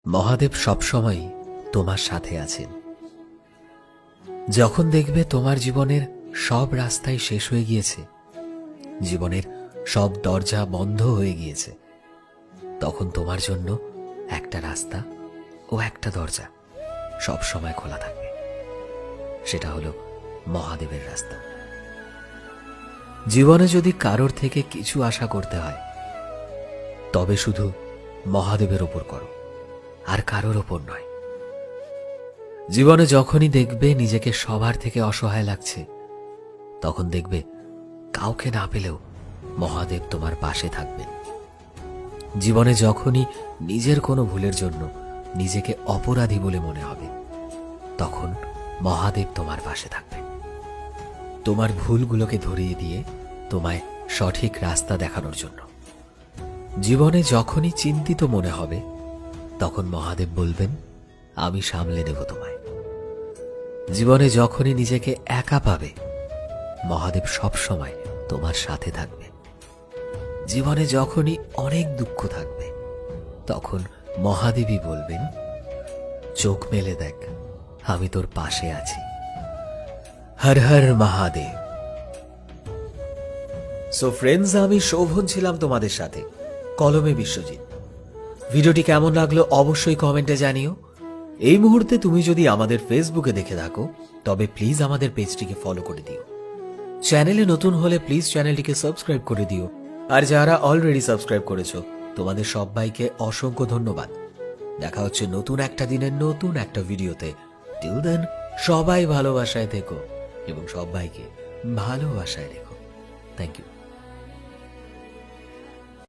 মহাদেব সবসময় তোমার সাথে আছেন। যখন দেখবে তোমার জীবনের সব রাস্তাই শেষ হয়ে গিয়েছে, জীবনের সব দরজা বন্ধ হয়ে গিয়েছে, তখন তোমার জন্য একটা রাস্তা ও একটা দরজা সব সময় খোলা থাকবে। সেটা হলো মহাদেবের রাস্তা। জীবনে যদি কারোর থেকে কিছু আশা করতে হয়, তবে শুধু মহাদেবের ওপর করো, আর কারোর ওপর নয়। জীবনে যখনই দেখবে নিজেকে সবার থেকে অসহায় লাগছে, তখন দেখবে কাউকে না পেলেও মহাদেব তোমার পাশে থাকবেন। জীবনে যখনই নিজের কোনো ভুলের জন্য নিজেকে অপরাধী বলে মনে হবে, তখন মহাদেব তোমার পাশে থাকবেন, তোমার ভুলগুলোকে ধরিয়ে দিয়ে তোমায় সঠিক রাস্তা দেখানোর জন্য। জীবনে যখনই চিন্তিত মনে হবে, তখন মহাদেব বলবেন, আমি সামলে নেব তোমায়। জীবনে যখনই নিজেকে একা পাবে, মহাদেব সব সময় তোমার সাথে থাকবে। জীবনে যখনই অনেক দুঃখ থাকবে, তখন মহাদেবই বলবেন, চোখ মেলে দেখ, আমি তোর পাশে আছি। হর হর মহাদেব। সো ফ্রেন্ডস, আমি শোভন ছিলাম তোমাদের সাথে, কলমে বিশ্বজিৎ। ভিডিওটি কেমন লাগলো অবশ্যই কমেন্টে জানিও। এই মুহূর্তে তুমি যদি আমাদের ফেসবুকে দেখে থাকো, তবে প্লিজ আমাদের পেজটিকে ফলো করে দিও। চ্যানেলে নতুন হলে প্লিজ চ্যানেলটিকে সাবস্ক্রাইব করে দিও। আর যারা অলরেডি সাবস্ক্রাইব করেছো, তোমাদের সবাইকে অসংখ্য ধন্যবাদ। দেখা হচ্ছে নতুন একটা দিনের নতুন একটা ভিডিওতে। টিল দেন, সবাই ভালোবাসায় থেকো এবং সবাইকে ভালোবাসায় রেখো। Thank you.